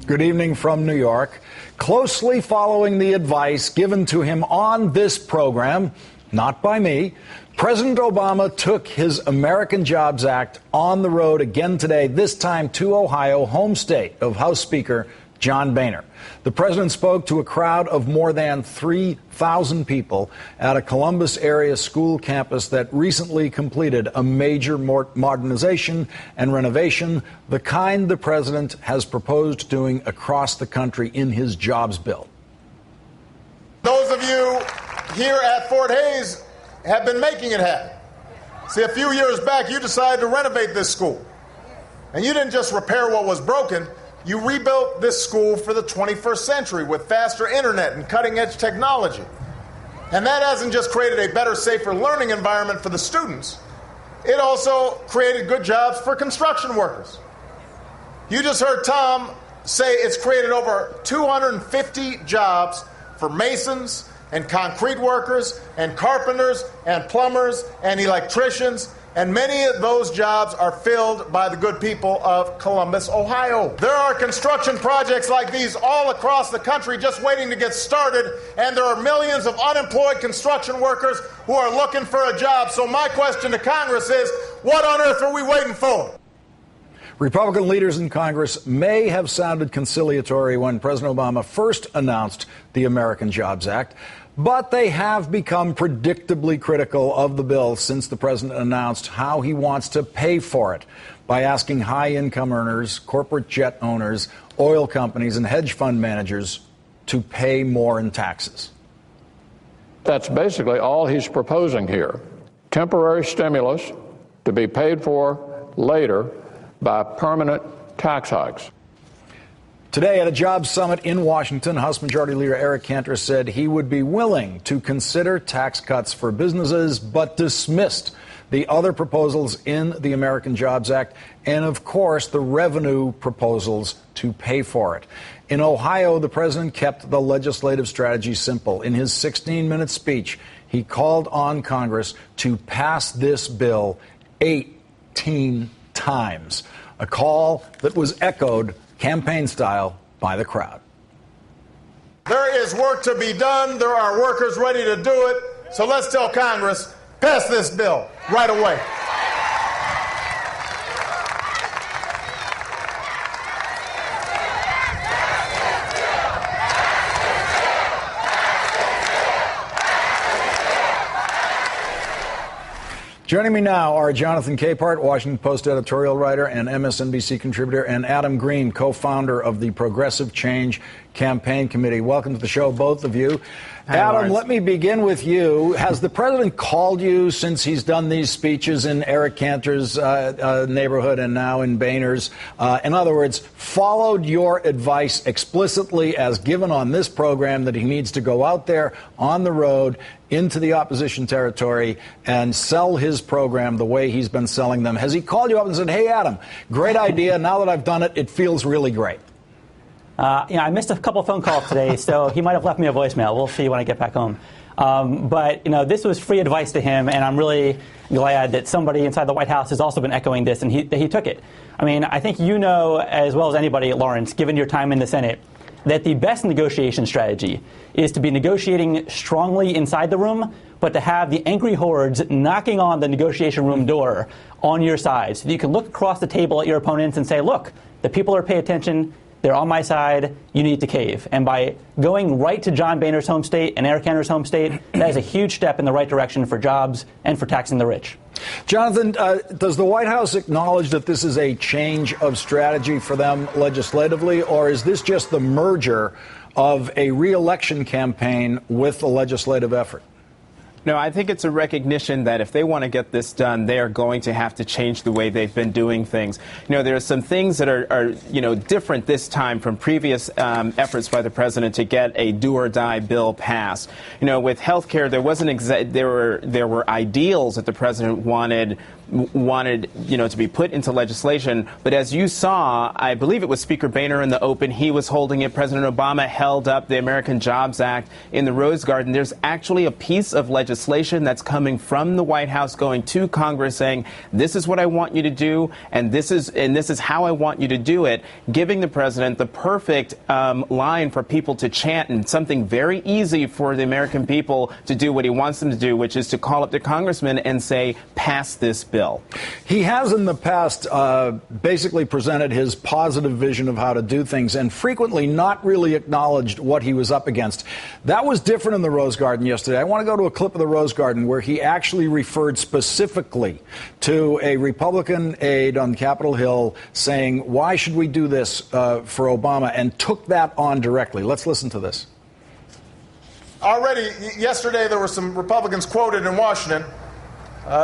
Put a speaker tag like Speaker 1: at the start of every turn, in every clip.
Speaker 1: Good evening from New York. Closely following the advice given to him on this program, not by me, President Obama took his American Jobs Act on the road again today, this time to Ohio, home state of House Speaker John Boehner. The president spoke to a crowd of more than 3,000 people at a Columbus area school campus that recently completed a major modernization and renovation, the kind the president has proposed doing across the country in his jobs bill.
Speaker 2: Those of you here at Fort Hays have been making it happen. See, a few years back, you decided to renovate this school. And you didn't just repair what was broken. You rebuilt this school for the 21st century with faster internet and cutting-edge technology. And that hasn't just created a better, safer learning environment for the students. It also created good jobs for construction workers. You just heard Tom say it's created over 250 jobs for masons and concrete workers and carpenters and plumbers and electricians. And many of those jobs are filled by the good people of Columbus, Ohio. There are construction projects like these all across the country just waiting to get started, and there are millions of unemployed construction workers who are looking for a job. So my question to Congress is, what on earth are we waiting for?
Speaker 1: Republican leaders in Congress may have sounded conciliatory when President Obama first announced the American Jobs Act, but they have become predictably critical of the bill since the president announced how he wants to pay for it by asking high-income earners, corporate jet owners, oil companies, and hedge fund managers to pay more in taxes.
Speaker 3: That's basically all he's proposing here. Temporary stimulus to be paid for later by permanent tax hikes.
Speaker 1: Today at a jobs summit in Washington, House Majority Leader Eric Cantor said he would be willing to consider tax cuts for businesses, but dismissed the other proposals in the American Jobs Act and, of course, the revenue proposals to pay for it. In Ohio, the president kept the legislative strategy simple. In his 16-minute speech, he called on Congress to pass this bill 18 times, a call that was echoed campaign style by the crowd.
Speaker 2: There is work to be done. There are workers ready to do it. So let's tell Congress, pass this bill right away.
Speaker 1: Joining me now are Jonathan Capehart, Washington Post editorial writer and MSNBC contributor, and Adam Green, co-founder of the Progressive Change Campaign Committee. Welcome to the show, both of you.
Speaker 4: Hi,
Speaker 1: Adam,
Speaker 4: Lawrence.
Speaker 1: let me begin with you. Has the president called you since he's done these speeches in Eric Cantor's neighborhood and now in Boehner's? In other words, followed your advice explicitly as given on this program that he needs to go out there on the road into the opposition territory and sell his program the way he's been selling them? Has he called you up and said, hey, Adam, great idea. Now that I've done it, it feels really great?
Speaker 4: I missed a couple phone calls today, so he might have left me a voicemail. We'll see when I get back home. But this was free advice to him, and I'm really glad that somebody inside the White House has also been echoing this, and he took it. I mean, I think you know as well as anybody, Lawrence, given your time in the Senate, that the best negotiation strategy is to be negotiating strongly inside the room, but to have the angry hordes knocking on the negotiation room door on your side so that you can look across the table at your opponents and say, look, the people are paying attention. They're on my side. You need to cave. And by going right to John Boehner's home state and Eric Cantor's home state, that is a huge step in the right direction for jobs and for taxing the rich.
Speaker 1: Jonathan, does the White House acknowledge that this is a change of strategy for them legislatively, or is this just the merger of a re-election campaign with a legislative effort?
Speaker 5: No, I think it's a recognition that if they want to get this done, they are going to have to change the way they've been doing things. There are some things that are different this time from previous efforts by the president to get a do-or-die bill passed. With health care, there wasn't there were ideals that the president wanted wanted, to be put into legislation. But as you saw, I believe it was Speaker Boehner in the open. He was holding it. President Obama held up the American Jobs Act in the Rose Garden. There's actually a piece of legislation that's coming from the White House going to Congress saying, this is what I want you to do, and this is how I want you to do it, giving the president the perfect line for people to chant, and something very easy for the American people to do what he wants them to do, which is to call up the congressman and say, pass this bill.
Speaker 1: He has in the past basically presented his positive vision of how to do things and frequently not really acknowledged what he was up against. That was different in the Rose Garden yesterday. I want to go to a clip of the Rose Garden where he actually referred specifically to a Republican aide on Capitol Hill saying, why should we do this for Obama, and took that on directly. Let's listen to this.
Speaker 2: Already yesterday there were some Republicans quoted in Washington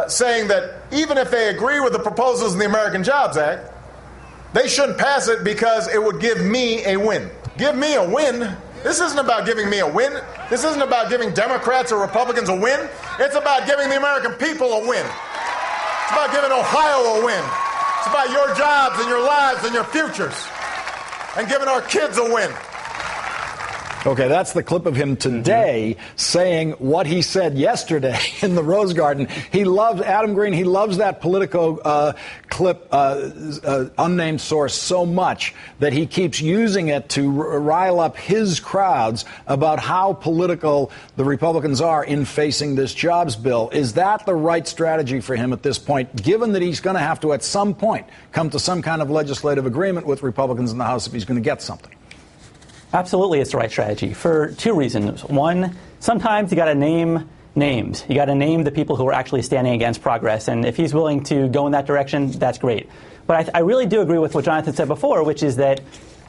Speaker 2: saying that even if they agree with the proposals in the American Jobs Act, they shouldn't pass it because it would give me a win. Give me a win? This isn't about giving me a win. This isn't about giving Democrats or Republicans a win. It's about giving the American people a win. It's about giving Ohio a win. It's about your jobs and your lives and your futures, and giving our kids a win.
Speaker 1: Okay, that's the clip of him today saying what he said yesterday in the Rose Garden. He loves Adam Green. He loves that Politico clip, unnamed source, so much that he keeps using it to rile up his crowds about how political the Republicans are in facing this jobs bill. Is that the right strategy for him at this point, given that he's going to have to at some point come to some kind of legislative agreement with Republicans in the House if he's going to get something?
Speaker 4: Absolutely, it's the right strategy for two reasons. One, sometimes you got to name names. You got to name the people who are actually standing against progress. And if he's willing to go in that direction, that's great. But I really do agree with what Jonathan said before, which is that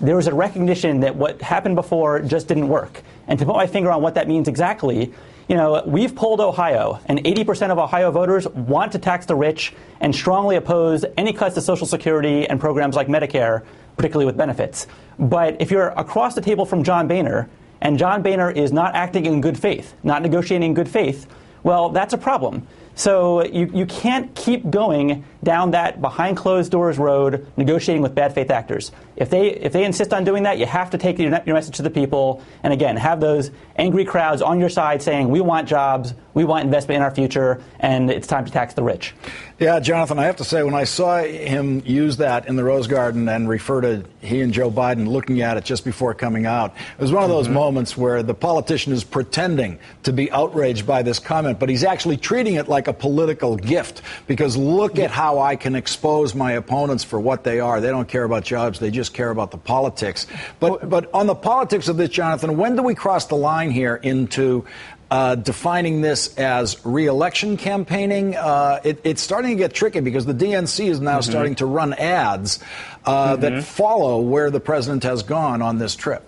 Speaker 4: there was a recognition that what happened before just didn't work. And to put my finger on what that means exactly, we've polled Ohio, and 80% of Ohio voters want to tax the rich and strongly oppose any cuts to Social Security and programs like Medicare, particularly with benefits. But if you're across the table from John Boehner, and John Boehner is not acting in good faith, not negotiating in good faith, well, that's a problem. So you can't keep going down that behind closed doors road negotiating with bad faith actors. If they insist on doing that, you have to take your message to the people, and again, have those angry crowds on your side saying, we want jobs, we want investment in our future, and it's time to tax the rich.
Speaker 1: Yeah, Jonathan, I have to say, when I saw him use that in the Rose Garden and refer to he and Joe Biden looking at it just before coming out, it was one of those moments where the politician is pretending to be outraged by this comment, but he's actually treating it like a political gift, because look at how I can expose my opponents for what they are. They don't care about jobs. They just care about the politics. But on the politics of this, Jonathan, when do we cross the line here into defining this as re-election campaigning? It's starting to get tricky because the DNC is now starting to run ads that follow where the president has gone on this trip.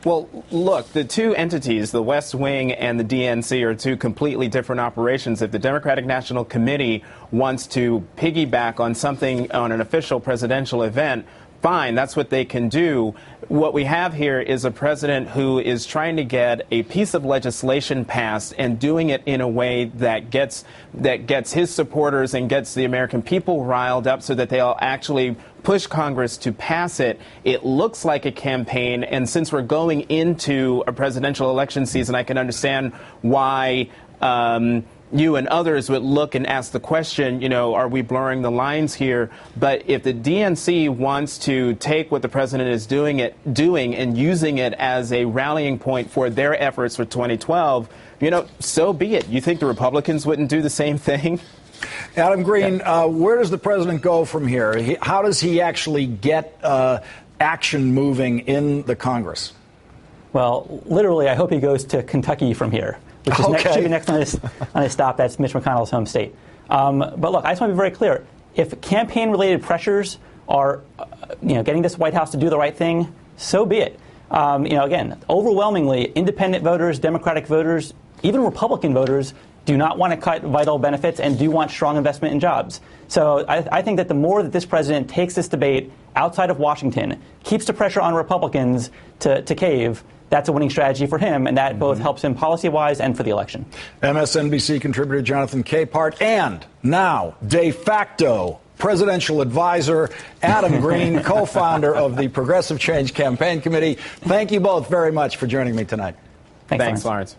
Speaker 5: Well, look, the two entities, the West Wing and the DNC, are two completely different operations. If the Democratic National Committee wants to piggyback on something, on an official presidential event, fine, that's what they can do. What we have here is a president who is trying to get a piece of legislation passed and doing it in a way that gets his supporters and gets the American people riled up so that they'll actually push Congress to pass it. It looks like a campaign, and since we're going into a presidential election season, I can understand why you and others would look and ask the question, are we blurring the lines here? But if the DNC wants to take what the president is doing and using it as a rallying point for their efforts for 2012, so be it. You think the Republicans wouldn't do the same thing?
Speaker 1: Adam Green, where does the president go from here? How does he actually get action moving in the Congress?
Speaker 4: Well, literally, I hope he goes to Kentucky from here, which is should be next on his stop. That's Mitch McConnell's home state. But look, I just want to be very clear. If campaign-related pressures are, getting this White House to do the right thing, so be it. Again, overwhelmingly, independent voters, Democratic voters, even Republican voters do not want to cut vital benefits and do want strong investment in jobs. So I think that the more that this president takes this debate outside of Washington, keeps the pressure on Republicans to cave, that's a winning strategy for him, and that both helps him policy-wise and for the election.
Speaker 1: MSNBC contributor Jonathan Capehart, and now de facto presidential advisor Adam Green, co-founder of the Progressive Change Campaign Committee. Thank you both very much for joining me tonight.
Speaker 5: Thanks, Lawrence.